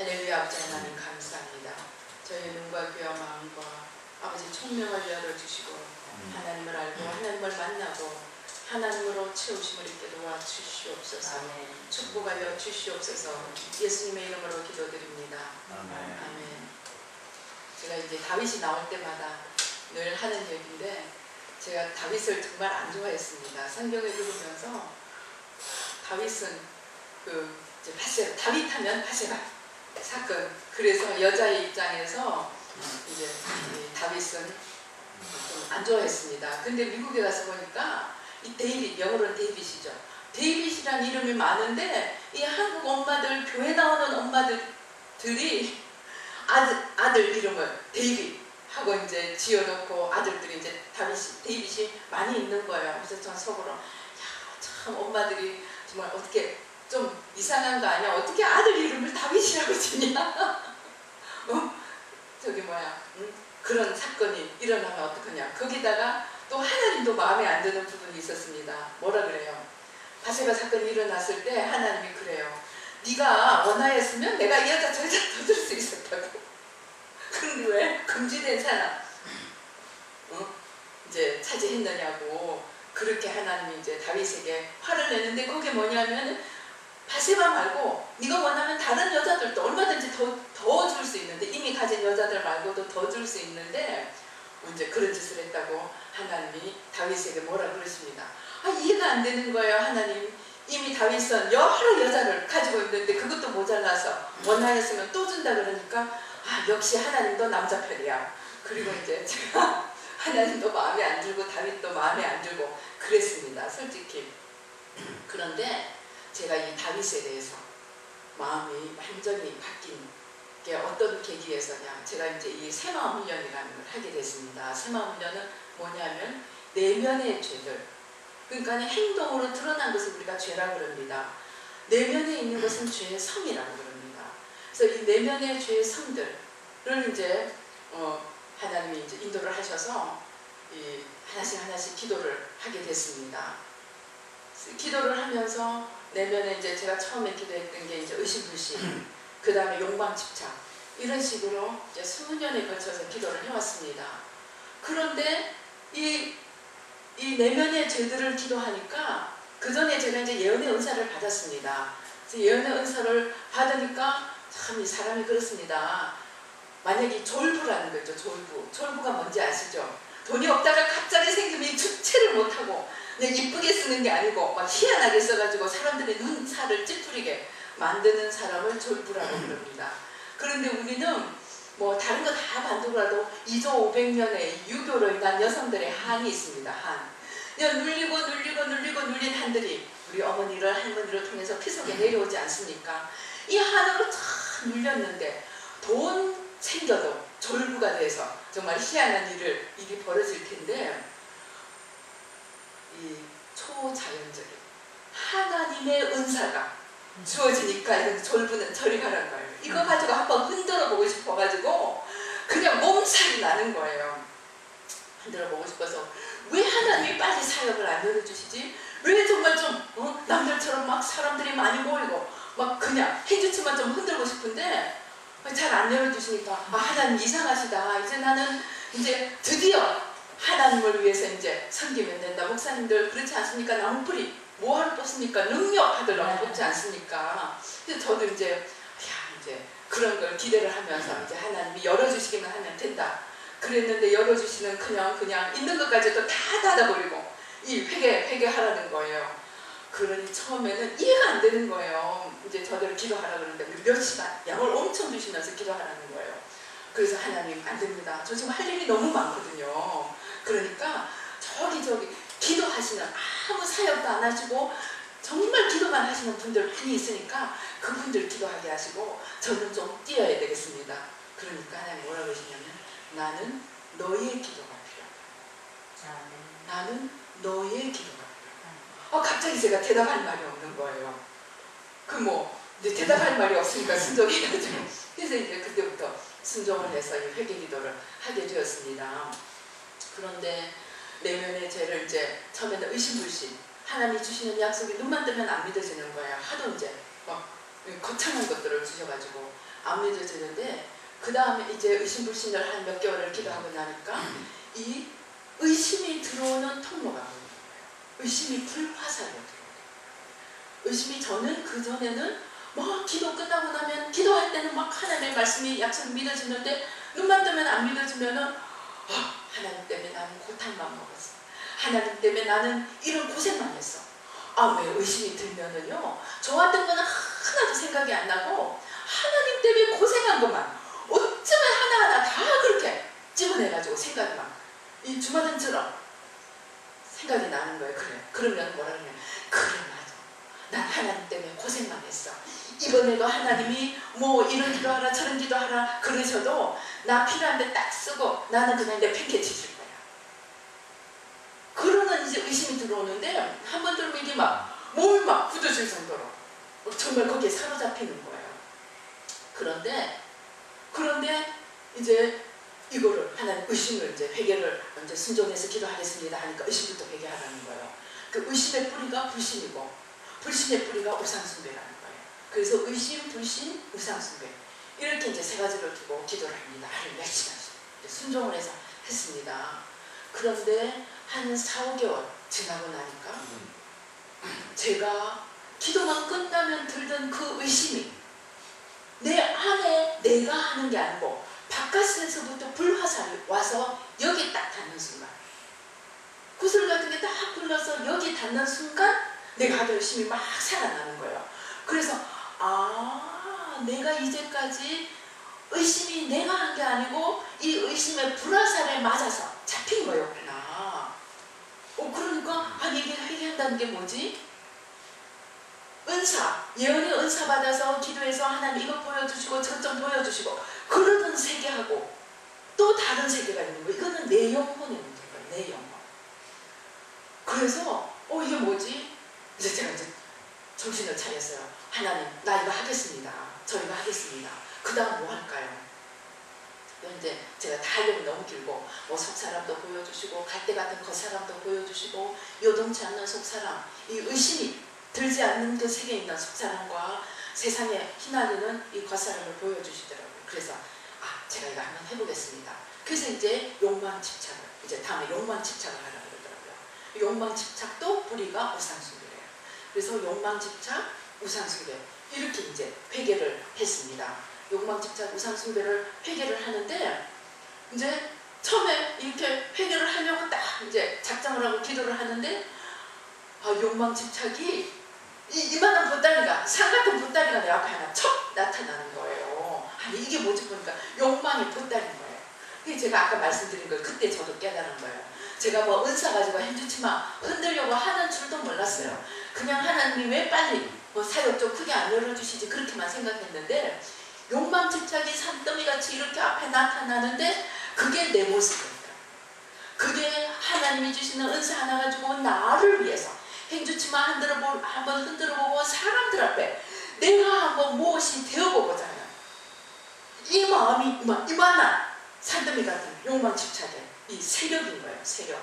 할렐루야. 아버지 하나님 감사합니다. 저희 눈과 귀와 마음과 아버지 총명을 열어주시고 하나님을 알고 하나님을 만나고 하나님으로 채우심을 있게 도와주시옵소서. 아멘. 축복하여 주시옵소서. 예수님의 이름으로 기도드립니다. 아멘. 아멘. 제가 이제 다윗이 나올 때마다 늘 하는 얘기인데 제가 다윗을 정말 안 좋아했습니다. 성경을 읽으면서 다윗은 이제 바세바, 다윗 하면 바세바 사건. 그래서 여자의 입장에서 이제 다윗은 좀 안 좋아했습니다. 근데 미국에 가서 보니까 이 데이빗, 영어로는 데이빗이죠. 데이빗이라는 이름이 많은데 이 한국 엄마들, 교회 나오는 엄마들이 아들 이름을 데이빗 하고 이제 지어놓고 아들들이 이제 데이빗이 많이 있는 거예요. 그래서 전 속으로 참 엄마들이 정말 어떻게 좀 이상한 거 아니야? 어떻게 아들 이름을 다윗이라고 지냐? 그런 사건이 일어나면 어떡하냐? 거기다가 또 하나님도 마음에 안 드는 부분이 있었습니다. 뭐라 그래요? 바세바 사건이 일어났을 때 하나님이 그래요. 네가 원하였으면 내가 이 여자 저 여자 더 줄 수 있었다고. 근데 왜 금지된 사람 이제 차지했느냐고 그렇게 하나님이 이제 다윗에게 화를 내는데 그게 뭐냐면 바세바 말고 네가 원하면 다른 여자들도 얼마든지 더 줄 수 있는데 이미 가진 여자들 말고도 더 줄 수 있는데 이제 그런 짓을 했다고 하나님이 다윗에게 뭐라 그러십니다. 이해가 안 되는 거예요. 하나님 이미 다윗은 여러 여자를 가지고 있는데 그것도 모자라서 원하였으면 또 준다 그러니까 역시 하나님도 남자 편이야. 그리고 이제 제가 하나님도 마음에 안 들고 다윗도 마음에 안 들고 그랬습니다. 솔직히. 그런데 제가 이 다윗에 대해서 마음이 완전히 바뀐 게 어떤 계기에서냐. 제가 이제 이 새마음 훈련이라는 걸 하게 됐습니다. 새마음 훈련은 뭐냐면 내면의 죄들, 그러니까 행동으로 드러난 것을 우리가 죄라고 그럽니다. 내면에 있는 것은 죄의 성이라고 그럽니다. 그래서 이 내면의 죄의 성들을 이제 하나님이 이제 인도를 하셔서 이 하나씩 기도를 하게 됐습니다. 기도를 하면서 내면에 이제 제가 처음에 기도했던 게 이제 의심불신, 그 다음에 욕망 집착, 이런 식으로 이제 20년에 걸쳐서 기도를 해왔습니다. 그런데 이 내면의 죄들을 기도하니까 그 전에 제가 이제 예언의 은사를 받았습니다. 그래서 예언의 은사를 받으니까 참 이 사람이 그렇습니다. 만약에 졸부라는 거죠. 졸부가 뭔지 아시죠? 돈이 없다가 갑자기 생기면 주체를 못하고 그냥 이쁘게 쓰는 게 아니고 막 희한하게 써가지고 사람들의 눈살을 찌푸리게 만드는 사람을 졸부라고 부릅니다. 그런데 우리는 뭐 다른 거 다 만들어도 2조 500년의 유교로 인한 여성들의 한이 있습니다. 한. 그냥 눌린 한들이 우리 어머니를 할머니를 통해서 피 속에 내려오지 않습니까? 이 한으로 참 눌렸는데 돈 생겨도 졸부가 돼서 정말 희한한 일이 벌어질 텐데 이 초자연적인 하나님의 은사가 주어지니까 졸부는 저리 가란 거예요. 이거 가지고 한번 흔들어 보고 싶어가지고 그냥 몸살이 나는 거예요. 흔들어 보고 싶어서 왜 하나님이 빨리 사역을 안 열어주시지? 왜 정말 좀 남들처럼 막 사람들이 많이 모이고 막 그냥 해주치만 좀 흔들고 싶은데 잘 안 열어주시니까 하나님 이상하시다. 이제 나는 이제 드디어 하나님을 위해서 이제 섬기면 된다. 목사님들 그렇지 않습니까? 나무뿌리 뭐하러 뽑습니까? 능력하더라고 뽑지 않습니까? 그래서 저도 이제 그런 걸 기대를 하면서 이제 하나님이 열어주시기만 하면 된다. 그랬는데 열어주시는 그냥 있는 것까지도 다 닫아버리고 이 회개하라는 거예요. 그러니 처음에는 이해가 안 되는 거예요. 이제 저대로 기도하라 그러는데 몇 시간 양을 엄청 주시면서 기도하라는 거예요. 그래서 하나님 안 됩니다. 저 지금 할 일이 너무 많거든요. 그러니까 저기 기도하시는 아무 사역도 안 하시고 정말 기도만 하시는 분들 많이 있으니까 그분들 기도하게 하시고 저는 좀 뛰어야 되겠습니다. 그러니까 하나님 뭐라고 그러시냐면 나는 너의 기도가 필요하다. 나는 너의 기도가 필요하다. 갑자기 제가 대답할 말이 없는 거예요. 이제 대답할 말이 없으니까 순종해가지고 그래서 이제 그때부터 순종을 해서 이 회개 기도를 하게 되었습니다. 그런데 내면의 죄를 이제 처음에는 의심불신, 하나님이 주시는 약속이 눈만 뜨면 안 믿어지는 거예요. 하도 이제 거창한 것들을 주셔가지고 안 믿어지는데 그 다음에 이제 의심불신을 한 몇 개월을 기도하고 나니까 이 의심이 들어오는 통로가 보이는 거예요. 의심이 불화살로 들어오는 거예요. 의심이 저는 그전에는 뭐 기도 끝나고 나면 기도할 때는 막 하나님의 말씀이 약속 믿어지는데 눈만 뜨면 안 믿어지면은 하나님 때문에 나는 고탕만 먹었어. 하나님 때문에 나는 이런 고생만 했어. 왜 의심이 들면은요 저한테는 하나도 생각이 안 나고 하나님 때문에 고생한 것만 어쩌면 하나하나 다 그렇게 집어내가지고 생각이 막 이 주마등처럼 생각이 나는 거예요. 그래. 그러면 뭐라 그러냐. 그래 맞아. 난 하나님 때문에 고생만 했어. 이번에도 하나님이 뭐 이런 기도하라 저런 기도하라 그러셔도 나 필요한데 딱 쓰고 나는 그냥 내팽개 치실 거야. 그러면 이제 의심이 들어오는데 한 번 들으면 이게 막 몸이 막 굳어질 정도로 정말 거기에 사로잡히는 거예요. 그런데 이제 이거를 하나님 의심을 이제 회개를 먼저 순종해서 기도하겠습니다 하니까 의심부터 회개하라는 거예요. 그 의심의 뿌리가 불신이고 불신의 뿌리가 우상숭배라는 거예요. 그래서 의심, 불신, 우상숭배 이렇게 이제 세 가지를 두고 기도를 합니다. 하루 몇 시간씩 순종을 해서 했습니다. 그런데 한 4, 5개월 지나고 나니까 제가 기도만 끝나면 들던 그 의심이 내 안에 내가 하는 게 아니고 바깥에서부터 불화살이 와서 여기 딱 닿는 순간 구슬 같은 게 딱 굴러서 여기 닿는 순간 내가 하던 의심이 막 살아나는 거예요. 그래서 내가 이제까지 의심이 내가 한 게 아니고 이 의심의 불화살에 맞아서 잡힌 거였구나. 그러니까 이게 회개한다는 게 뭐지? 은사, 예언의 은사 받아서 기도해서 하나님 이거 보여주시고 저점 보여주시고 그러던 세계하고 또 다른 세계가 있는 거예요. 이거는 내 영혼의 문제예요. 내 영혼. 그래서 이게 뭐지? 이제 제가 이제 정신을 차렸어요. 하나님 나 이거 하겠습니다. 저 이거 하겠습니다. 그 다음 뭐 할까요? 이제 제가 다 하려면 너무 길고 뭐 속사람도 보여주시고 갈대 같은 겉사람도 보여주시고 요동치 않는 속사람 이 의심이 들지 않는 그 세계에 있는 속사람과 세상에 휘날리는 이 겉사람을 보여주시더라고요. 그래서 제가 이거 한번 해보겠습니다. 그래서 이제 욕망 집착을 이제 다음에 욕망 집착을 하라고 그러더라고요. 욕망 집착도 뿌리가 우상숭배예요. 그래서 욕망 집착, 우상숭배 이렇게 이제 회개를 했습니다. 욕망 집착, 우상숭배를 회개를 하는데 이제 처음에 이렇게 회개를 하려고 딱 이제 작정을 하고 기도를 하는데 욕망 집착이 이만한 보따리가 산 같은 보따리가 내 앞에 하나 척 나타나는 거예요. 이게 뭐지 보니까 욕망의 보따리인 거예요. 그게 제가 아까 말씀드린 걸 그때 저도 깨달은 거예요. 제가 뭐 은사 가지고 해주지만 흔들려고 하는 줄도 몰랐어요. 그냥 하나님이 왜 빨리 뭐 사역 좀 크게 안 열어주시지 그렇게만 생각했는데 욕망 집착이 산더미같이 이렇게 앞에 나타나는데 그게 내 모습이었다. 그게 하나님이 주시는 은사 하나 가지고 나를 위해서 행주치만 한번 흔들어보고 사람들 앞에 내가 한번 무엇이 되어보고자 하는 이 마음이 이만한 산더미 같은 욕망 집착의 이 세력인 거예요. 세력.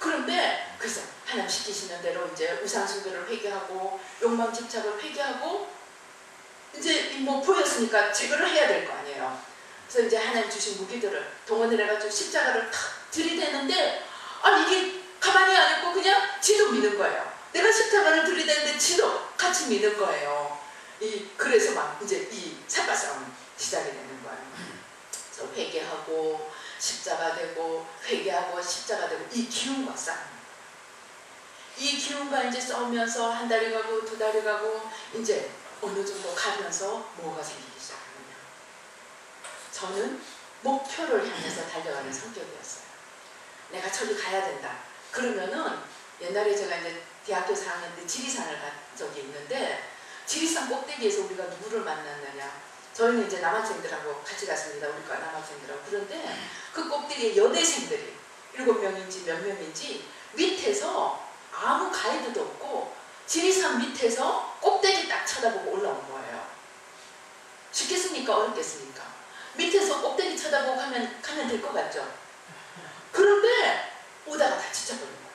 그런데 그래서 하나님 시키시는 대로 이제 우상숭배를 회개하고 욕망 집착을 회개하고 이제 뭐 보였으니까 제거를 해야 될 거 아니에요. 그래서 이제 하나님 주신 무기들을 동원을 해가지고 십자가를 탁 들이대는데 이게 가만히 안 있고 그냥 지도 미는 거예요. 내가 십자가를 들이대는데 지도 같이 미는 거예요. 그래서 막 이제 이 삽바싸움 시작이 되는 거예요. 그래서 회개하고 십자가 되고 회개하고 십자가 되고 이 기운과 싸움. 이 기운과 이제 싸우면서 한 달이 가고 두 달이 가고 이제 어느 정도 가면서 뭐가 생기기 시작하느냐. 저는 목표를 향해서 달려가는 성격이었어요. 내가 저기 가야 된다. 그러면은 옛날에 제가 이제 대학교 4학년 때 지리산을 간 적이 있는데 지리산 꼭대기에서 우리가 누구를 만났느냐. 저희는 이제 남학생들하고 같이 갔습니다. 우리과 남학생들하고. 그런데 그 꼭대기에 여대생들이 7명인지 몇 명인지 밑에서 아무 가이드도 없고 지리산 밑에서 꼭대기 딱 쳐다보고 올라온 거예요. 쉽겠습니까? 어렵겠습니까? 밑에서 꼭대기 쳐다보고 가면 될 것 같죠? 그런데 오다가 다 지쳐버린 거예요.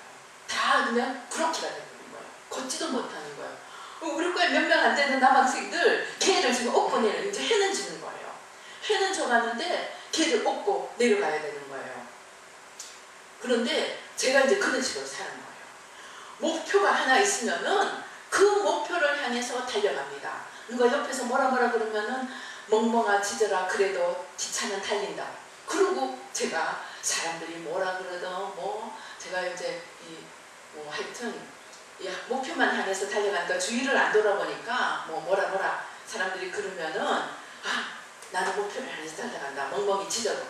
다 그냥 구렁치가 돼버린 거예요. 걷지도 못하는 거예요. 우리 과에 몇 명 안 되는 남학생들 걔를 지금 업고 내려 이제 해는 지는 거예요. 해는 져가는데 걔를 업고 내려가야 되는 거예요. 그런데 제가 이제 그런 식으로 사는 거예요. 목표가 하나 있으면은 그 목표를 향해서 달려갑니다. 누가 옆에서 뭐라 그러면은 멍멍아 짖어라 그래도 기차는 달린다. 그리고 제가 사람들이 뭐라 그러든 뭐 제가 이제 뭐 하여튼 목표만 향해서 달려가니까 주위를 안 돌아보니까 뭐라 사람들이 그러면은 아 나는 목표를 향해서 달려간다. 멍멍이 짖어도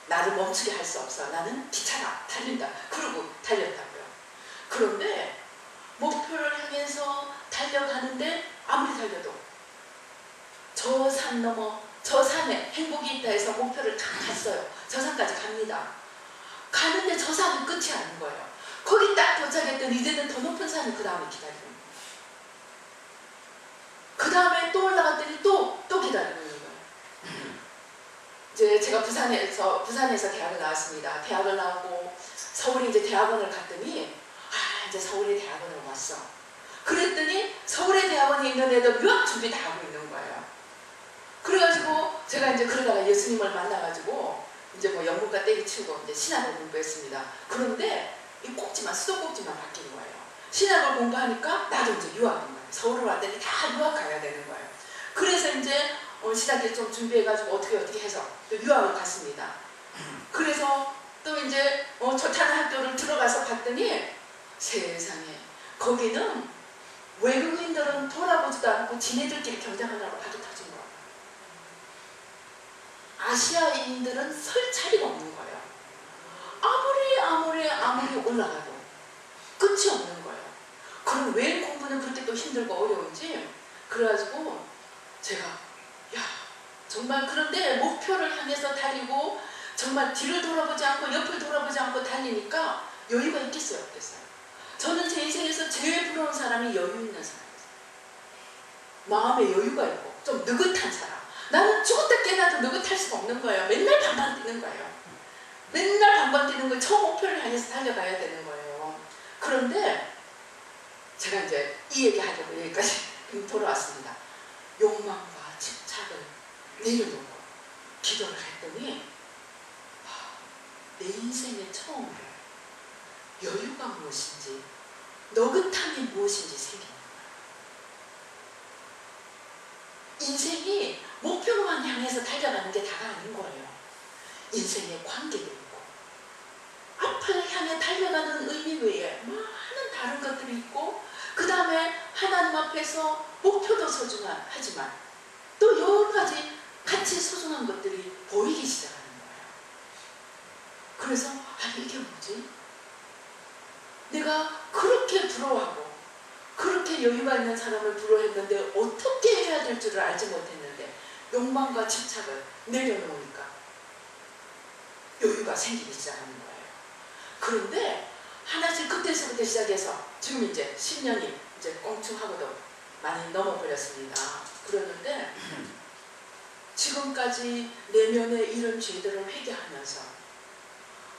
나를 멈추게 할 수 없어. 나는 기차다. 달린다. 그러고 달렸다고요. 그런데 목표를 향해서 달려가는데 아무리 달려도 저 산 넘어 저 산에 행복이 있다 해서 목표를 다 갔어요. 저 산까지 갑니다. 가는데 저 산은 끝이 아닌 거예요. 거기 딱 도착했더니 이제는 더 높은 산을 그 다음에 기다리는 거예요. 그 다음에 또 올라갔더니 또 기다리는 거예요. 이제 제가 부산에서 대학을 나왔습니다. 대학을 나오고 서울에 이제 대학원을 갔더니 이제 서울에 대학원을 왔어. 그랬더니 서울에 대학원에 있는 애들 유학 준비 다 하고 있는 거예요. 그래가지고 제가 이제 그러다가 예수님을 만나가지고 이제 뭐 영문과 떼기 치우고 이제 신학을 공부했습니다. 그런데 이 꼭지만 수도 꼭지만 바뀐 거예요. 신학을 공부하니까 나도 이제 유학인 거예요. 서울을 왔더니 다 유학 가야 되는 거예요. 그래서 이제 신학기 좀 준비해가지고 어떻게 해서 또 유학을 갔습니다. 그래서 또 이제 좋다는 학교를 들어가서 봤더니 세상에 거기는 외국인들은 돌아보지도 않고 지네들끼리 경쟁하느라고 박이 터진 거예요. 아시아인들은 설 자리가 없는 거예요. 아무리 올라가도 끝이 없는 거예요. 그럼 왜 공부는 그렇게 또 힘들고 어려운지. 그래가지고 제가 정말 그런데 목표를 향해서 달리고 정말 뒤를 돌아보지 않고 옆을 돌아보지 않고 달리니까 여유가 있겠어요 없겠어요? 저는 제 인생에서 제일 부러운 사람이 여유 있는 사람이었어요. 마음에 여유가 있고 좀 느긋한 사람. 나는 죽었다 깨나도 느긋할 수가 없는 거예요. 맨날 반반 뛰는 거예요. 맨날 반반 뛰는 거예요. 저 목표를 향해서 달려가야 되는 거예요. 그런데 제가 이제 이 얘기 하려고 여기까지 돌아왔습니다. 욕망과 집착을 내려놓고 기도를 했더니 내 인생의 처음으로 여유가 무엇인지 너긋함이 무엇인지 생기는 거예요. 인생이 목표만 향해서 달려가는 게 다가 아닌 거예요. 인생의 관계도 있고 앞을 향해 달려가는 의미 외에 많은 다른 것들이 있고 그 다음에 하나님 앞에서 목표도 소중하지만 또 여러 가지 같이 소중한 것들이 보이기 시작하는 거예요. 그래서 이게 뭐지? 내가 그렇게 부러워하고 그렇게 여유가 있는 사람을 부러워했는데 어떻게 해야 될 줄을 알지 못했는데 욕망과 집착을 내려놓으니까 여유가 생기기 시작하는 거예요. 그런데 하나씩 그때서부터 시작해서 지금 이제 10년이 이제 꽁충하고도 많이 넘어버렸습니다. 그러는데 지금까지 내면에 이런 죄들을 회개하면서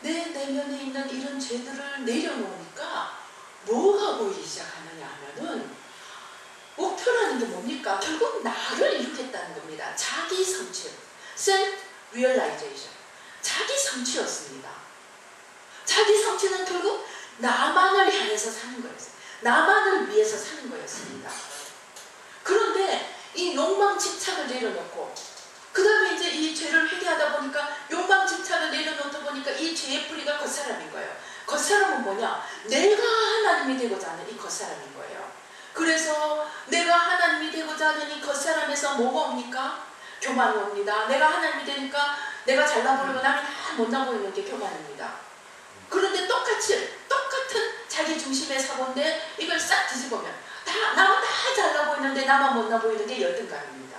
내 내면에 있는 이런 죄들을 내려놓으니까 뭐가 보이기 시작하느냐 하면은 목표라는 게 뭡니까? 결국 나를 이루겠다는 겁니다. 자기 성취, self-realization. 자기 성취였습니다. 자기 성취는 결국 나만을 향해서 사는 거였어요. 나만을 위해서 사는 거였습니다. 그런데 이 욕망 집착을 내려놓고 그 다음에 이제 이 죄를 회개하다 보니까 욕망 집착을 내려놓다 보니까 이 죄의 뿌리가 겉사람인 거예요. 겉사람은 뭐냐? 내가 하나님이 되고자 하는 이 겉사람인 거예요. 그래서 내가 하나님이 되고자 하는 이 겉사람에서 뭐가 옵니까? 교만이 옵니다. 내가 하나님이 되니까 내가 잘나 보이고 남이 다 못나 보이는 게 교만입니다. 그런데 똑같은 자기 중심의 사고인데 이걸 싹 뒤집으면 남은 다 잘나 보이는데 나만 못나 보이는 게 열등감입니다.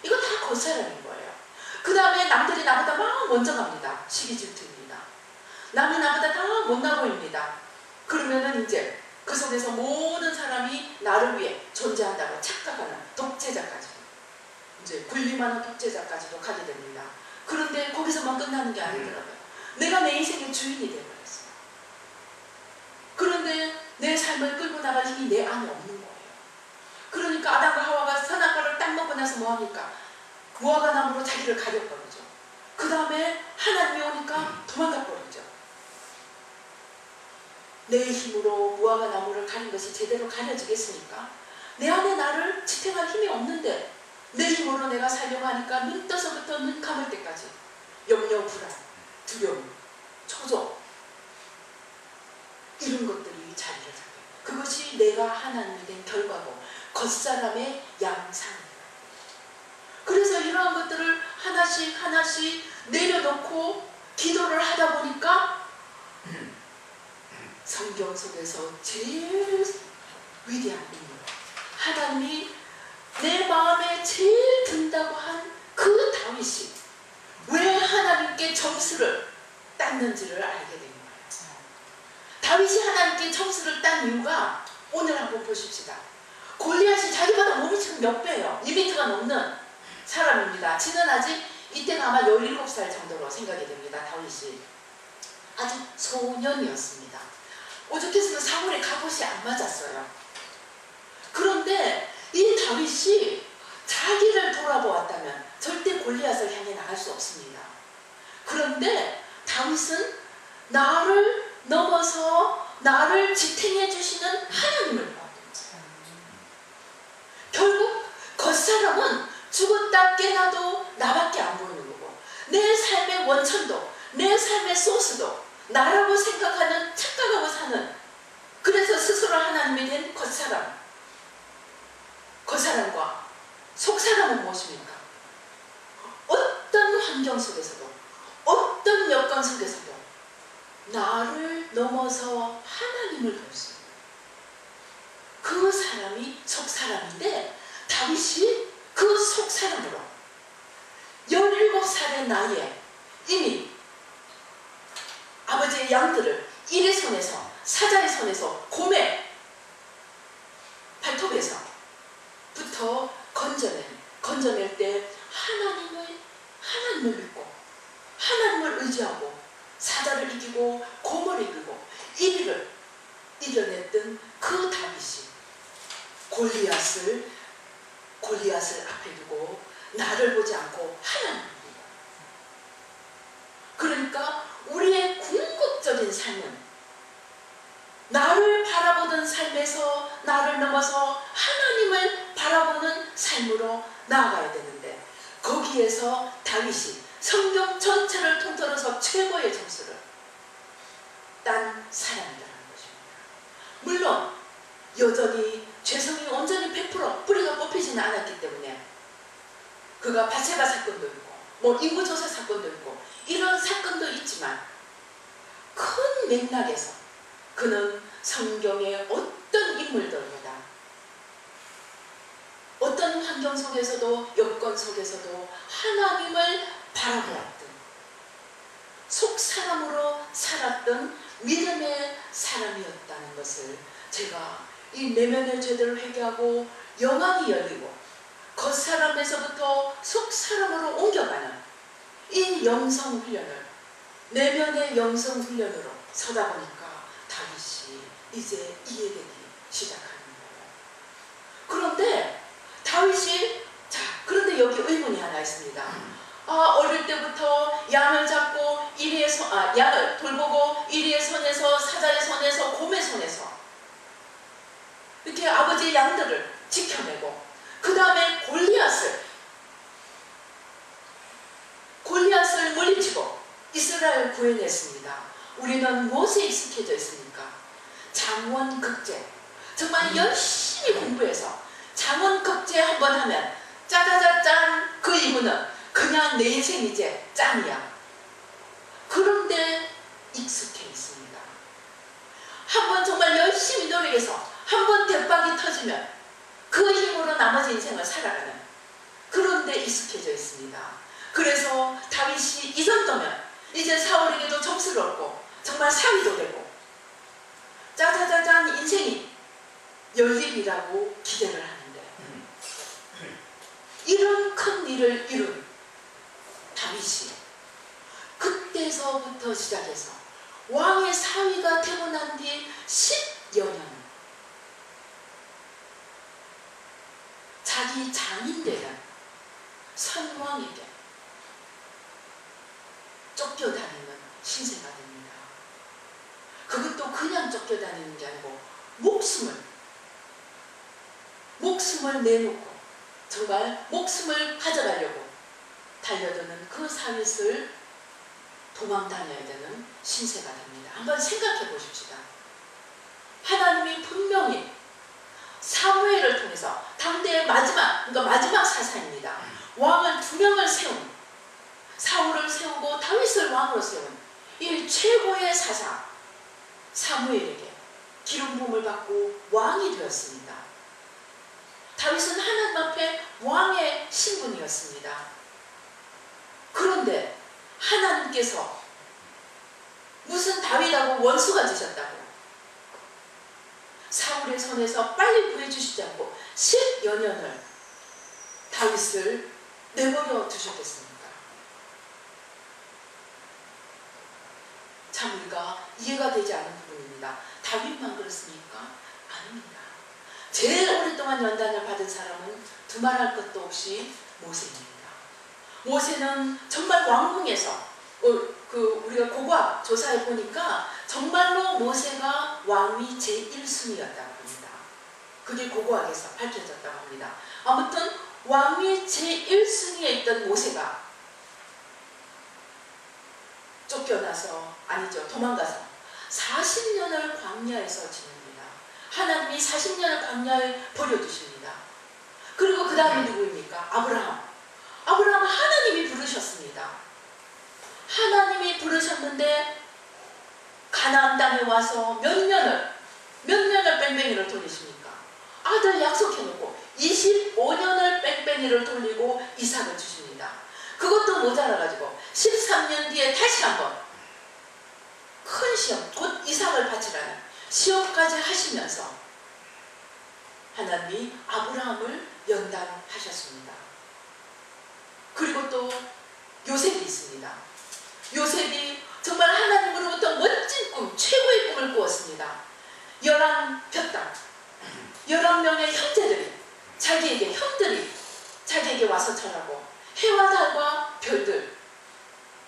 이거 다 겉사람인 거예요. 그 다음에 남들이 나보다 막 먼저 갑니다. 시기 질투입니다. 남이 나보다 다 못나 보입니다. 그러면은 이제 그 속에서 모든 사람이 나를 위해 존재한다고 착각하는 독재자까지 이제 군림하는 독재자까지도 가게 됩니다. 그런데 거기서만 끝나는 게 아니더라고요. 내가 내 인생의 주인이 되어버렸어요. 그런데 내 삶을 끌고 나갈 힘이 내 안에 없는 거예요. 그러니까 나서 뭐합니까? 무화과나무로 자기를 가려버리죠. 그 다음에 하나님이 오니까 도망가 버리죠. 내 힘으로 무화과나무를 가린 것이 제대로 가려지겠습니까? 내 안에 나를 지탱할 힘이 없는데 내 힘으로 내가 살려고 하니까 눈 떠서부터 눈 감을 때까지 염려, 불안, 두려움, 초조, 이런 것들이 자리를 잡아요. 그것이 내가 하나님이 된 결과고 겉사람의 양상입니다. 그래서 이러한 것들을 하나씩 하나씩 내려놓고 기도를 하다 보니까 성경 속에서 제일 위대한 인물, 하나님이 내 마음에 제일 든다고 한 그 다윗이 왜 하나님께 점수를 땄는지를 알게 된 거예요. 다윗이 하나님께 점수를 딴 이유가 오늘 한번 보십시다. 골리앗이 자기보다 몸이 지금 몇 배예요. 2m가 넘는 사람입니다. 지는 아직 이때가 아마 17살 정도로 생각이 됩니다. 다윗이 아직 소년이었습니다. 오죽했으면 사울의 갑옷이 안 맞았어요. 그런데 이 다윗이 자기를 돌아보았다면 절대 골리앗을 향해 나갈 수 없습니다. 그런데 다윗은 나를 넘어서 나를 지탱해 주시는 하나님을 보았습니다. 결국 겉사람은 죽었다 깨나도 나밖에 안 보이는 거고 내 삶의 원천도 내 삶의 소스도 나라고 생각하는 착각하고 사는, 그래서 스스로 하나님이 된 겉사람, 겉사람과 속사람은 무엇입니까? 어떤 환경 속에서도 어떤 여건 속에서도 나를 넘어서 하나님을 볼 수 있는 그 사람이 속사람인데 다윗이 그 속사람으로 17살의 나이에 이미 아버지의 양들을 일의 손에서 사자의 손에서 곰의 발톱에서부터 건져낼 때 하나님을 믿고 하나님을 의지하고 사자를 이기고 곰을 이기고 1위를 이겨냈던 그 다윗이 골리앗을 앞에 두고 나를 보지 않고 하나님을 보고, 그러니까 우리의 궁극적인 삶은 나를 바라보던 삶에서 나를 넘어서 하나님을 바라보는 삶으로 나아가야 되는데, 거기에서 다윗이 성경 전체를 통틀어서 최고의 점수를 딴 사람이라는 것입니다. 물론 여전히 죄성이 온전히 100% 뿌리가 뽑히지는 않았기 때문에 그가 바세바 사건도 있고 뭐 인구조사 사건도 있고 이런 사건도 있지만 큰 맥락에서 그는 성경의 어떤 인물들보다 어떤 환경 속에서도 여건 속에서도 하나님을 바라보았던 속사람으로 살았던 믿음의 사람이었다는 것을 제가 이 내면의 죄들을 회개하고 영안이 열리고 겉사람에서부터 속사람으로 옮겨가는 이 영성훈련을 내면의 영성훈련으로 서다 보니까 다윗이 이제 이해되기 시작하는 거예요. 그런데 다윗이 그런데 여기 의문이 하나 있습니다. 어릴 때부터 양을 잡고 양을 돌보고 이리의 손에서 사자의 손에서 곰의 손에서 이렇게 아버지의 양들을 지켜내고 그 다음에 골리앗을 물리치고 이스라엘 구해냈습니다. 우리는 무엇에 익숙해져 있습니까? 장원급제. 정말 열심히 공부해서 장원급제 한번 하면 짜자자 짠, 그 이유는 그냥 내 인생 이제 짠이야. 그런데 익숙해 있습니다. 한번 정말 열심히 노력해서 한번 대박이 터지면 그 힘으로 나머지 인생을 살아가는, 그런데 익숙해져 있습니다. 그래서 다윗이 이 정도면 이제 사울에게도 점수를 얻고 정말 상위도 되고 짜자자잔 인생이 열리리라고 기대를 하는데, 이런 큰 일을 이룬 다윗이 그때서부터 시작해서 왕의 사위가 되고 난 뒤 10여 년 자기 장인되는 선왕에게 쫓겨다니는 신세가 됩니다. 그것도 그냥 쫓겨다니는 게 아니고 목숨을 내놓고 정말 목숨을 가져가려고 달려드는 그 사윗을 도망다녀야 되는 신세가 됩니다. 한번 생각해 보십시다. 하나님이 분명히 사무엘을 통해서 당대의 마지막 사사입니다. 왕을 2명을 세운, 사울을 세우고 다윗을 왕으로 세운 이 최고의 사사 사무엘에게 기름 부음을 받고 왕이 되었습니다. 다윗은 하나님 앞에 왕의 신분이었습니다. 그런데 하나님께서 무슨 다윗하고 원수가 되셨다고 사울의 손에서 빨리 구해주시지 않고 10여 년을 다윗을 내버려 두셨겠습니까? 참 우리가 이해가 되지 않는 부분입니다. 다윗만 그렇습니까? 아닙니다. 제일 오랫동안 연단을 받은 사람은 두말할 것도 없이 모세입니다. 모세는 정말 왕궁에서 우리가 고고학 조사해 보니까 정말로 모세가 왕위 제1순위였다고 합니다. 그게 고고학에서 밝혀졌다고 합니다. 아무튼 왕위 제1순위에 있던 모세가 도망가서 40년을 광야에서 지냅니다. 하나님이 40년을 광야에 버려두십니다. 그리고 그 다음에 누구입니까? 아브라함 하나님이 부르셨습니다. 하나님이 부르셨는데 가나안 땅에 와서 몇 년을 뺑뺑이를 돌리십니까? 아들 약속해놓고 25년을 뺑뺑이를 돌리고 이삭을 주십니다. 그것도 모자라가지고 13년 뒤에 다시 한번 큰 시험, 곧 이삭을 바치라는 시험까지 하시면서 하나님이 아브라함을 연단하셨습니다. 그리고 또 요셉이 있습니다. 요셉이 정말 하나님으로부터 멋진 꿈, 최고의 꿈을 꾸었습니다. 11명의 형제들이 자기에게 와서 절하고 해와 달과 별들,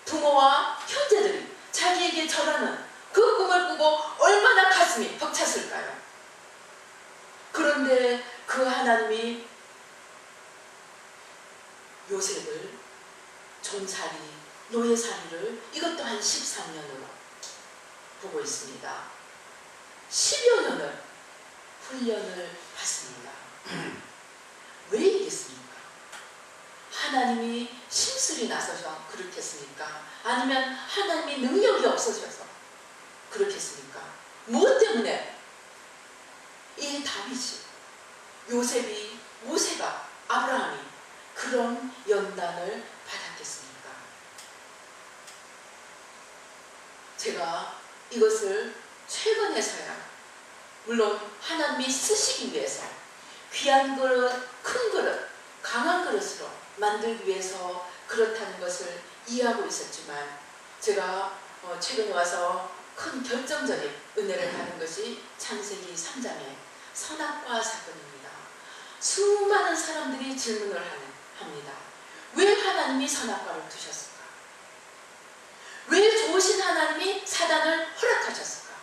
부모와 형제들이 자기에게 절하는 그 꿈을 꾸고 얼마나 가슴이 벅찼을까요? 그런데 그 하나님이 요셉을 종살이, 노예살이를 이것 또한 13년으로 보고 있습니다. 10여 년을 훈련을 받습니다. 왜 이랬습니까? 하나님이 심술이 나서서 그렇겠습니까? 아니면 하나님이 능력이 없어져서 그렇겠습니까? 무엇 때문에 이 다윗이, 요셉이, 모세가, 아브라함이 그런 연단을 받았겠습니까? 제가 이것을 최근에서야 물론 하나님이 쓰시기 위해서 귀한 그릇, 큰 그릇, 강한 그릇으로 만들기 위해서 그렇다는 것을 이해하고 있었지만 제가 최근에 와서 큰 결정적인 은혜를 받은 것이 창세기 3장의 선악과 사건입니다. 수많은 사람들이 질문을 합니다. 왜 하나님이 선악과를 두셨을까? 왜 좋으신 하나님이 사단을 허락하셨을까?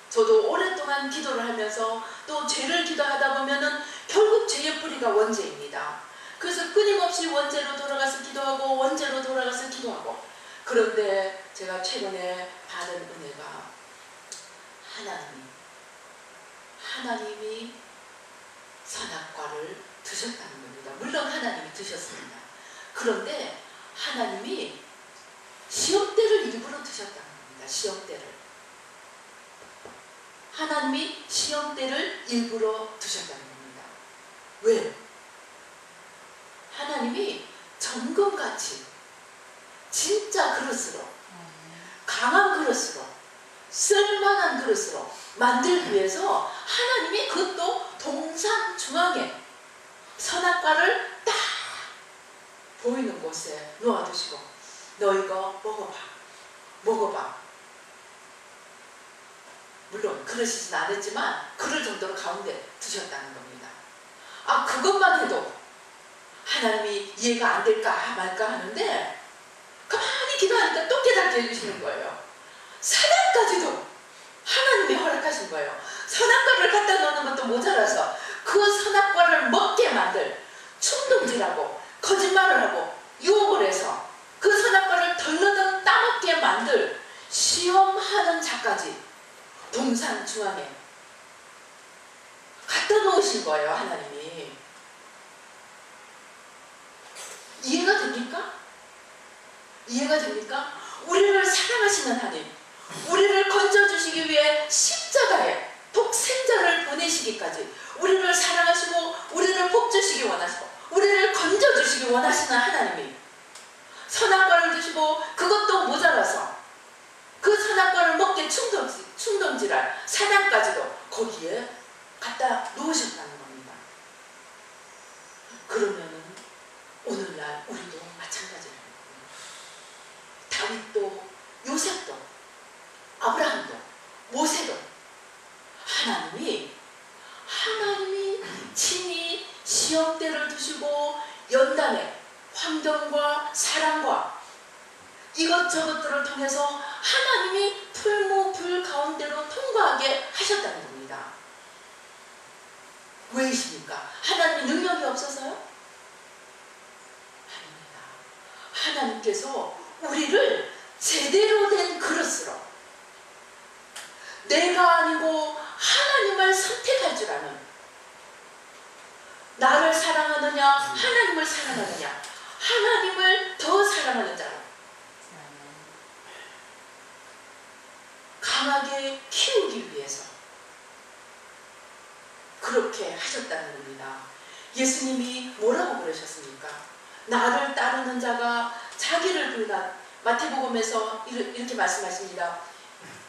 저도 오랫동안 기도를 하면서 또 죄를 기도하다 보면은 결국 죄의 뿌리가 원죄입니다. 그래서 끊임없이 원죄로 돌아가서 기도하고 원죄로 돌아가서 기도하고, 그런데 제가 최근에 받은 은혜가 하나님이 선악과를 드셨다는 겁니다. 물론 하나님이 드셨습니다. 그런데 하나님이 시험대를 일부러 드셨다는 겁니다. 시험대를. 하나님이 시험대를 일부러 두셨다는 겁니다. 왜? 하나님이 정금같이 진짜 그릇으로, 강한 그릇으로, 쓸만한 그릇으로 만들기 위해서 하나님이 그것도 동산 중앙에 선악과를 딱 보이는 곳에 놓아두시고 너 이거 먹어봐. 물론 그러시진 않았지만 그럴 정도로 가운데 두셨다는 겁니다. 그것만 해도 하나님이 이해가 안 될까 말까 하는데 가만히 기도하니까 또 깨닫게 해주시는 거예요. 사단까지도 하나님이 허락하신 거예요. 선악과를 갖다 놓는 것도 모자라서 그 선악과를 먹게 만들 충동질하고 거짓말을 하고 유혹을 해서 그 선악과를 덜러덩 따먹게 만들 시험하는 자까지 동산 중앙에 갖다 놓으신 거예요. 하나님이. 이해가 됩니까? 이해가 됩니까? 우리를 사랑하시는 하나님, 우리를 건져주시기 위해 십자가에 독생자를 보내시기까지 우리를 사랑하시고 우리를 복주시기 원하시고 우리를 건져주시기 원하시는 하나님이 선악과를 드시고 그것도 모자라서 그 선악과를 먹게 충동질할 사단까지도 거기에 갖다 놓으셨다는 겁니다. 그러면은 오늘날 우리도 마찬가지입니다. 다윗도 요셉도 아브라함도 모세도 하나님이 친히 시험대를 두시고 연단에 환경과 사랑과 이것저것들을 통해서 하나님이 풀무불 가운데로 통과하게 하셨다는 겁니다. 왜이십니까? 하나님이 능력이 없어서요? 아닙니다. 하나님께서 우리를 제대로 된 그릇으로 내가 아니고 하나님을 선택할 줄 아는, 나를 사랑하느냐 하나님을 사랑하느냐 하나님을 더 사랑하는 자로 강하게 키우기 위해서 그렇게 하셨다는 겁니다. 예수님이 뭐라고 그러셨습니까? 나를 따르는 자가 자기를 부인한, 마태복음에서 이렇게 말씀하십니다.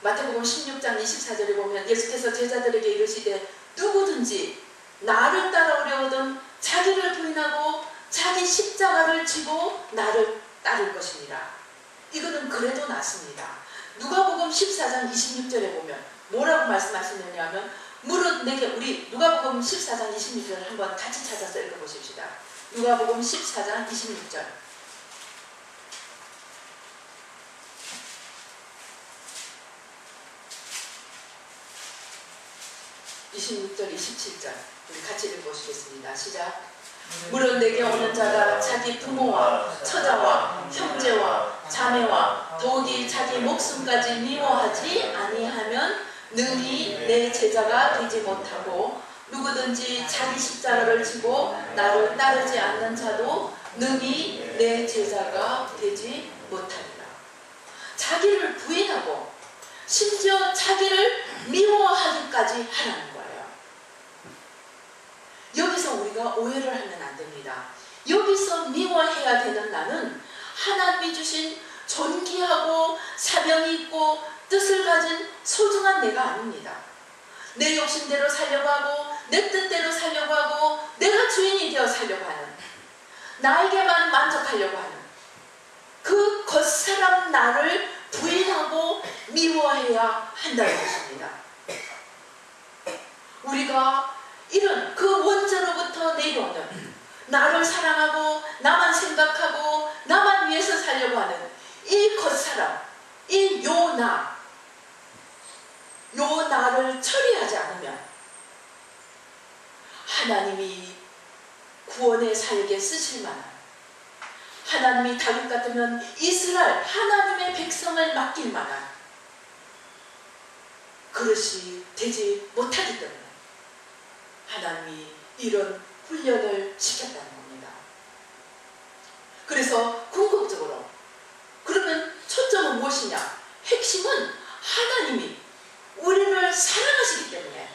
마태복음 16장 24절에 보면 예수께서 제자들에게 이르시되 누구든지 나를 따라오려거든 자기를 부인하고 자기 십자가를 지고 나를 따를 것이니라. 이거는 그래도 낫습니다. 누가복음 14장 26절에 보면 뭐라고 말씀하시느냐 하면 무릇 내게, 우리 누가복음 14장 26절을 한번 같이 찾아서 읽어보십시다. 누가복음 14장 26절. 26절, 27절 우리 같이 읽어보시겠습니다. 시작. 무릇 내게 오는 자가 자기 부모와 처자와 형제와 자매와 더욱이 자기 목숨까지 미워하지 아니하면 능히 내 제자가 되지 못하고 누구든지 자기 십자가를 지고 나를 따르지 않는 자도 능히 내 제자가 되지 못하리라. 자기를 부인하고 심지어 자기를 미워하기까지 하라는 거예요. 여기서 우리가 오해를 하면 안 됩니다. 여기서 미워해야 되는 나는 하나님이 주신 존귀하고 사명이 있고 뜻을 가진 소중한 내가 아닙니다. 내 욕심대로 살려고 하고 내 뜻대로 살려고 하고 내가 주인이 되어 살려고 하는, 나에게만 만족하려고 하는 그 겉사람 나를 부인하고 미워해야 한다는 것입니다. 우리가 이런 그 원죄로부터 내려오는 나를 사랑하고 나만 생각하고 나만 위해서 살려고 하는 이 겉사람, 이 요 나를 처리하지 않으면 하나님이 구원의 사역에 쓰실 만한, 하나님이 다윗 같으면 이스라엘 하나님의 백성을 맡길 만한 그릇이 되지 못하기 때문에 하나님이 이런 훈련을 시켰다는 겁니다. 그래서 궁극적으로 그러면 초점은 무엇이냐? 핵심은 하나님이 우리를 사랑하시기 때문에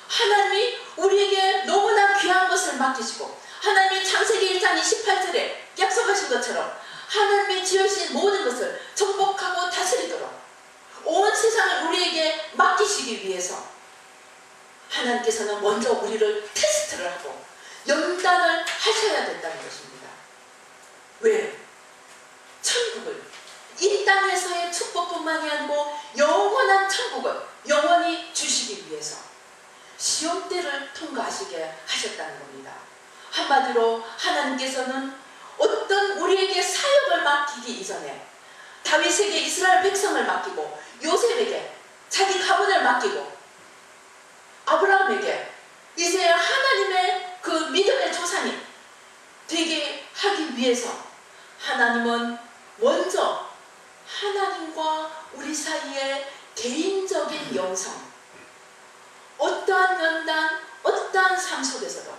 하나님이 우리에게 너무나 귀한 것을 맡기시고 하나님이 창세기 1장 28절에 약속하신 것처럼 하나님이 지으신 모든 것을 정복하고 다스리도록 온 세상을 우리에게 맡기시기 위해서 하나님께서는 먼저 우리를 테스트를 하고 연단을 하셔야 된다는 것입니다. 왜? 천국을, 이 땅에서의 축복뿐만이 아니고 영원한 천국을 영원히 주시기 위해서 시험대를 통과하시게 하셨습니다. 하셨다는 겁니다. 한마디로 하나님께서는 어떤 우리에게 사역을 맡기기 이전에 다윗에게 이스라엘 백성을 맡기고 요셉에게 자기 가문을 맡기고 아브라함에게 이제 하나님의 그 믿음의 조상이 되게 하기 위해서 하나님은 먼저 하나님과 우리 사이의 개인적인 영성, 어떠한 연단, 어떠한 삶 속에서도,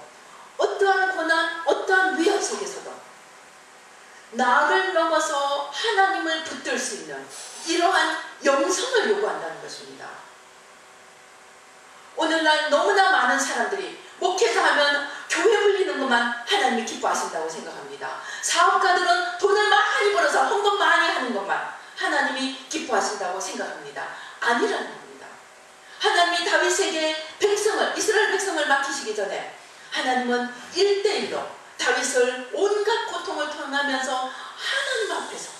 어떠한 고난, 어떠한 위협 속에서도 나를 넘어서 하나님을 붙들 수 있는 이러한 영성을 요구한다는 것입니다. 오늘날 너무나 많은 사람들이 목회자 하면 교회 불리는 것만 하나님이 기뻐하신다고 생각합니다. 사업가들은 돈을 많이 벌어서 헌금 많이 하는 것만 하나님이 기뻐하신다고 생각합니다. 아니라는 겁니다. 하나님이 다윗에게 백성을, 이스라엘 백성을 맡기시기 전에 하나님은 1대1로 다윗을 온갖 고통을 통하면서 하나님 앞에서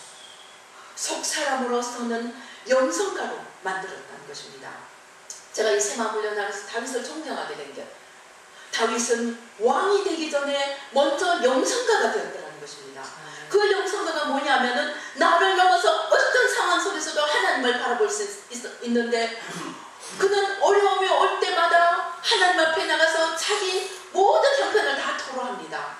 속사람으로서는 영성가로 만들었다는 것입니다. 제가 이 세마 훈련하면서 다윗을 존경하게 된 게, 다윗은 왕이 되기 전에 먼저 영성가가 되었다는 것입니다. 그 영성가가 뭐냐면은 나를 넘어서 어떤 상황 속에서도 하나님을 바라볼 수 있는데, 그는 어려움이 올 때마다 하나님 앞에 나가서 자기 모든 형편을 다 토로합니다.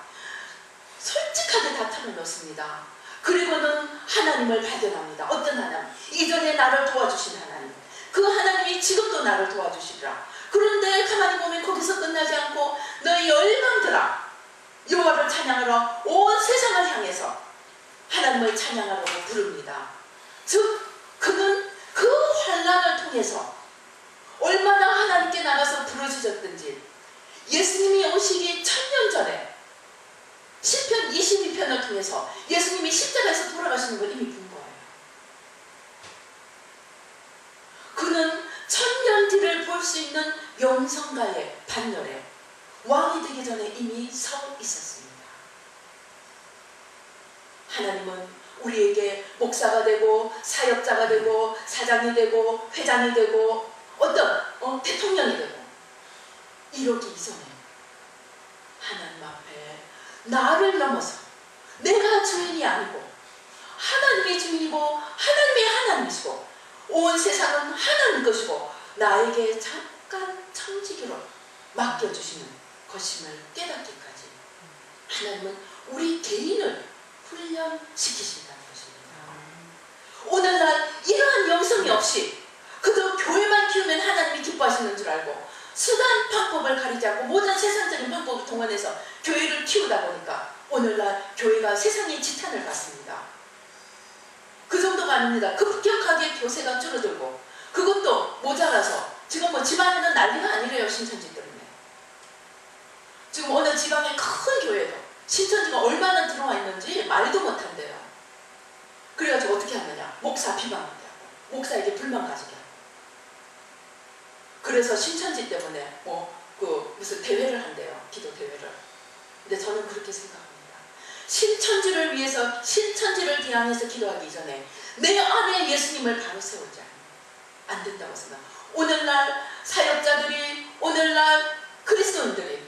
솔직하게 다 털어놓습니다. 그리고는 하나님을 발견합니다. 어떤 하나님? 이전에 나를 도와주신 하나님. 그 하나님이 지금도 나를 도와주시리라. 그런데 가만히 보면 거기서 끝나지 않고 너희 열방들아 여호와를 찬양하러 온 세상을 향해서 하나님을 찬양하라고 부릅니다. 즉 그는 그 환난을 통해서 얼마나 하나님께 나가서 부르짖었든지 예수님이 오시기 1000년 전에 시편 22편을 통해서 예수님이 십자가에서 돌아가시는 걸 이미 본 거예요. 그는 1000년 뒤를 볼 수 있는 영성가의 반열에 왕이 되기 전에 이미 서 있었습니다. 하나님은 우리에게 목사가 되고 사역자가 되고 사장이 되고 회장이 되고 어떤 대통령이 되고 이러기 이전에 하나님 앞에 나를 넘어서 내가 주인이 아니고 하나님이 주인이고 하나님이 하나님이시고 온 세상은 하나님 것이고 나에게 잠깐 청지기로 맡겨주시는 것임을 깨닫기까지 하나님은 우리 개인을 훈련시키신다는 것입니다. 오늘날 이러한 영성이 없이 그저 교회만 키우면 하나님이 기뻐하시는 줄 알고 수단 방법을 가리지 않고 모든 세상적인 방법을 동원해서 교회를 키우다 보니까 오늘날 교회가 세상의 지탄을 받습니다. 그 정도가 아닙니다. 급격하게 교세가 줄어들고 그것도 모자라서 지금 뭐 집안에는 난리가 아니래요. 신천지 때문에. 지금 어느 지방의 큰 교회도 신천지가 얼마나 들어와 있는지 말도 못한대요. 그래가지고 어떻게 하느냐, 목사 비방하게 하고 목사에게 불만 가지게 하고 그래서 신천지 때문에 무슨 대회를 한대요. 기도 대회를. 근데 저는 그렇게 생각합니다. 신천지를 위해서 신천지를 기양해서 기도하기 이전에 내 안에 예수님을 바로 세우지 않으면 안 된다고 생각합니다. 오늘날 사역자들이 오늘날 그리스도인들이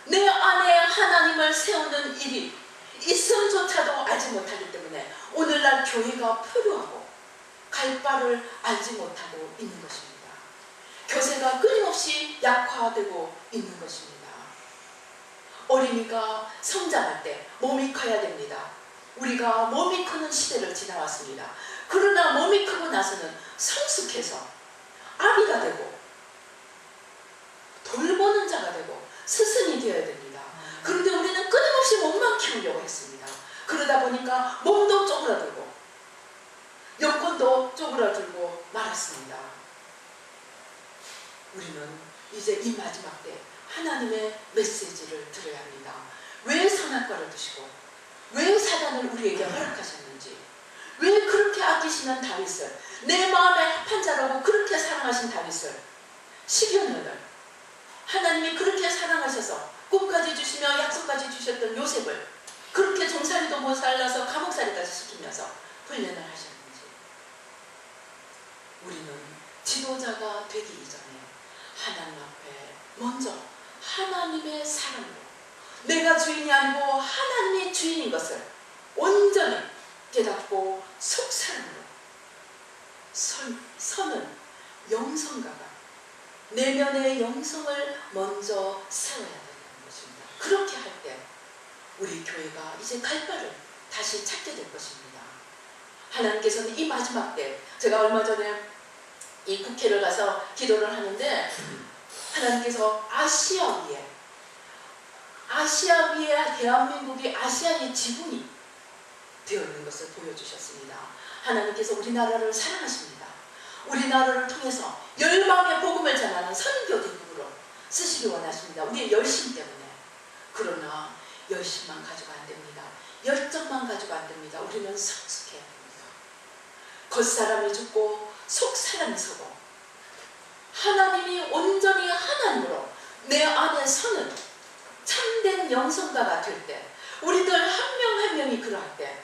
내 안에 하나님을 세우는 일이 있음조차도 알지 못하기 때문에 오늘날 교회가 표류하고 갈 바를 알지 못하고 있는 것입니다. 교세가 끊임없이 약화되고 있는 것입니다. 어린이가 성장할 때 몸이 커야 됩니다. 우리가 몸이 크는 시대를 지나왔습니다. 그러나 몸이 크고 나서는 성숙해서 아비가 되고 돌보는 자가 되고 스승이 되어야 됩니다. 그런데 우리는 끊임없이 몸만 키우려고 했습니다. 그러다 보니까 몸도 쪼그라들고 여건도 쪼그라들고 말았습니다. 우리는 이제 이 마지막 때 하나님의 메시지를 들어야 합니다. 왜 선악과를 드시고 왜 사단을 우리에게 허락하셨는지, 왜 그렇게 아끼시는 다윗을, 내 마음에 합한 자라고 그렇게 사랑하신 다윗을 10여 년을 하나님이 그렇게 사랑하셔서 꿈까지 주시며 약속까지 주셨던 요셉을 그렇게 종살이도 못 살라서 감옥살이까지 시키면서 훈련을 하셨는지, 우리는 지도자가 되기 이전에 하나님 앞에 먼저 하나님의 사랑으로 내가 주인이 아니고 하나님이 주인인 것을 온전히 깨닫고 속사람으로 선은 영성가가 내면의 영성을 먼저 세워야 된다는 것입니다. 그렇게 할 때 우리 교회가 이제 갈 바를 다시 찾게 될 것입니다. 하나님께서는 이 마지막 때, 제가 얼마 전에 이 국회를 가서 기도를 하는데 하나님께서 아시아 위에 대한민국이 아시아의 지붕이 되어 있는 것을 보여주셨습니다. 하나님께서 우리나라를 사랑하십니다. 우리나라를 통해서 열방의 복음을 전하는 선교대국으로 쓰시기 원하십니다. 우리의 열심 때문에. 그러나 열심만 가지고 안 됩니다. 열정만 가지고 안 됩니다. 우리는 성숙해야 됩니다. 겉사람이 죽고 속사람이 서고 하나님이 온전히 하나님으로 내 안에 서는 참된 영성가가 될 때, 우리들 한 명 한 명이 그러할 때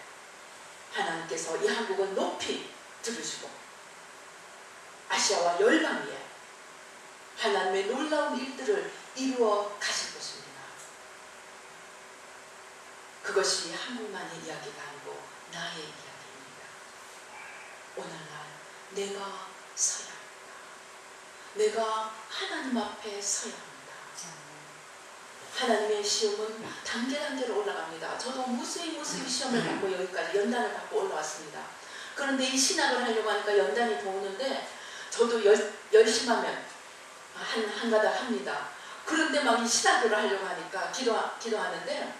하나님께서 이 한국을 높이 들으시고 아시아와 열방 위에 하나님의 놀라운 일들을 이루어 가실 것입니다. 그것이 한국만의 이야기가 아니고 나의 이야기입니다. 오늘날 내가 서야 합니다. 내가 하나님 앞에 서야 합니다. 하나님의 시험은 단계단계로 올라갑니다. 저도 무수히 시험을 받고 여기까지 연단을 받고 올라왔습니다. 그런데 이 신학을 하려고 하니까 연단이 더 오는데 저도 열심하면 한 가닥 합니다. 그런데 막 이 신학교를 하려고 하니까 기도하는데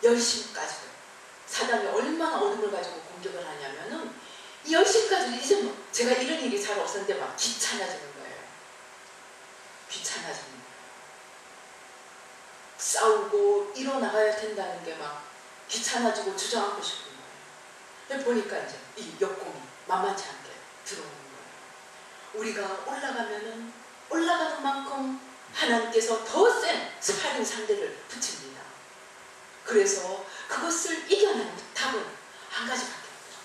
열심까지도 사단이 얼마나 어둠을 가지고 공격을 하냐면은 이 열심까지도 이제 뭐 제가 이런 일이 잘 없었는데 막 귀찮아지는 거예요. 귀찮아지는 거예요. 싸우고 일어나가야 된다는 게 막 귀찮아지고 주저앉고 싶은 거예요. 근데 보니까 이제 이 역공이 만만치 않게 들어오는 거예요. 우리가 올라가면은 올라가는 만큼 하나님께서 더 센 스파링 상대를 붙입니다. 그래서 그것을 이겨내는 답은 한 가지밖에 없죠.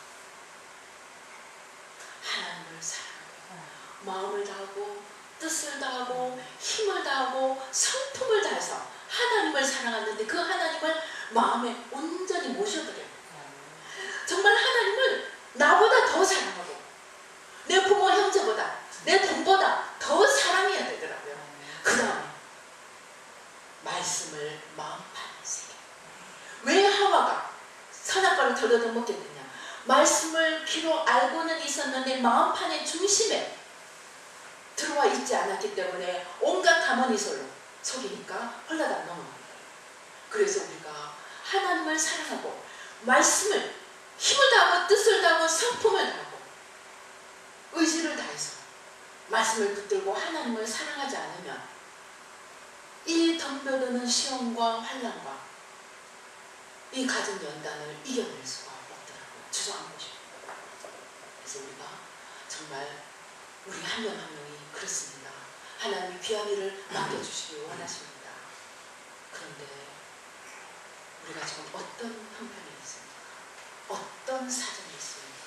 하나님을 사랑하고 마음을 다하고 뜻을 다하고 힘을 다하고 성품을 다해서 하나님을 사랑하는데 그 하나님을 마음에 온전히 모셔드려요. 정말 하나님을 나보다 더 사랑하고 내 부모 형제보다 내 돈보다 더 사랑해야 되더라고요. 그 다음에 말씀을 마음판에 새겨. 왜 하와가 선악과를 덜어도 먹게 됐냐? 말씀을 귀로 알고는 있었는데 마음판의 중심에 들어와 있지 않았기 때문에 온갖 가머니설로 속이니까 헐라당 넘어갑니다. 그래서 우리가 하나님을 사랑하고 말씀을 힘을 다하고 뜻을 다하고 성품을 다하고 의지를 다해서 말씀을 붙들고 하나님을 사랑하지 않으면 이 덤벼드는 시험과 환난과 이 가진 연단을 이겨낼 수가 없더라고요. 주저앉고 싶어요. 그래서 우리가 정말 우리 한 명 한 명이 그렇습니다. 하나님이 귀한 일을 맡겨주시기 원하십니다. 그런데 우리가 지금 어떤 형편이 있습니까? 어떤 사정이 있습니까?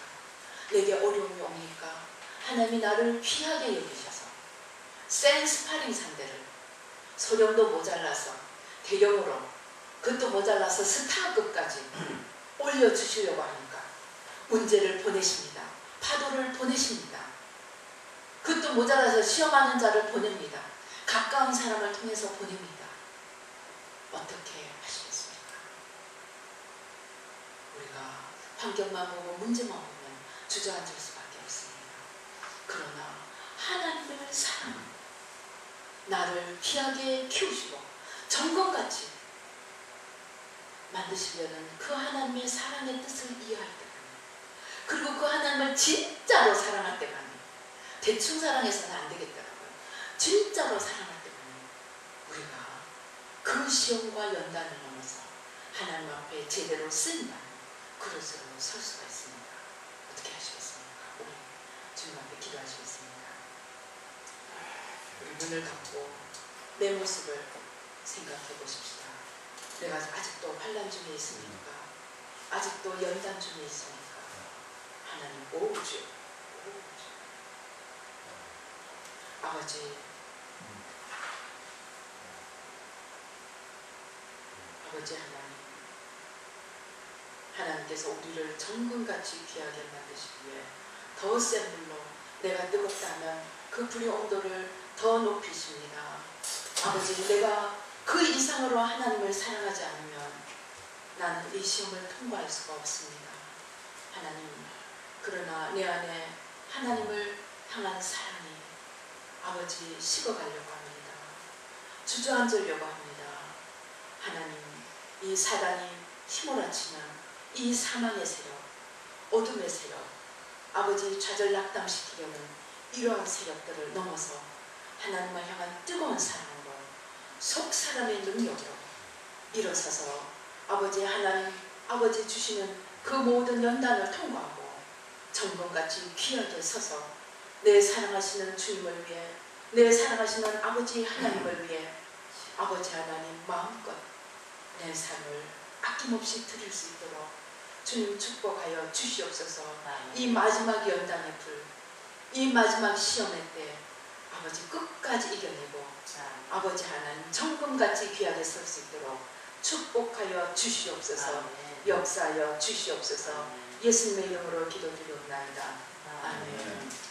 내게 어려움이 옵니까? 하나님이 나를 귀하게 여기셔서 센 스파링 상대를 소령도 모자라서 대령으로 그것도 모자라서 스타급까지 올려주시려고 하니까 문제를 보내십니다. 파도를 보내십니다. 그것도 모자라서 시험하는 자를 보냅니다. 가까운 사람을 통해서 보냅니다. 어떻게 하시겠습니까? 우리가 환경만 보고 문제만 보면 주저앉을 수밖에 없습니다. 그러나 하나님을 사랑합니다. 나를 귀하게 키우시고 정금같이 만드시려는 그 하나님의 사랑의 뜻을 이해할 때가 그리고 그 하나님을 진짜로 사랑할 때가 대충 사랑해서는 안 되겠더라고요. 진짜로 사랑할 때가 우리가 그 시험과 연단을 넘어서 하나님 앞에 제대로 쓰인다는 그릇으로 설 수가 있습니다. 어떻게 하시겠습니까? 우리 주님 앞에 기도하시겠습니다. 우리 눈을 감고 내 모습을 생각해 보십시다. 내가 아직도 환난 중에 있습니까? 아직도 연단 중에 있습니까? 하나님 오주 아버지 아버지 하나님께서 우리를 정금같이 귀하게 만드시기 위해 더 센 불로 내가 뜨겁다면 그 불의 온도를 더 높이십니다. 아버지, 내가 그 이상으로 하나님을 사랑하지 않으면 나는 이 시험을 통과할 수가 없습니다. 하나님, 그러나 내 안에 하나님을 향한 사랑이 아버지 식어가려고 합니다. 주저앉으려고 합니다. 하나님, 이 사단이 휘몰아치는 이 사망의 세력, 어둠의 세력, 아버지 좌절 낙담시키려는 이러한 세력들을 넘어서 하나님을 향한 뜨거운 사랑으로 속 사람의 능력으로 일어서서 아버지 하나님, 아버지 주시는 그 모든 연단을 통과하고 정금같이 귀하게 서서 내 사랑하시는 주님을 위해, 내 사랑하시는 아버지 하나님을 위해 아버지 하나님 마음껏 내 삶을 아낌없이 드릴 수 있도록 주님 축복하여 주시옵소서. 이 마지막 연단의 불, 이 마지막 시험의 때 아버지 끝까지 이겨내고 아버지 하나님 정금같이 귀하게 설 수 있도록 축복하여 주시옵소서. 역사하여 주시옵소서. 예수님의 이름으로 기도드리옵나이다. 아멘.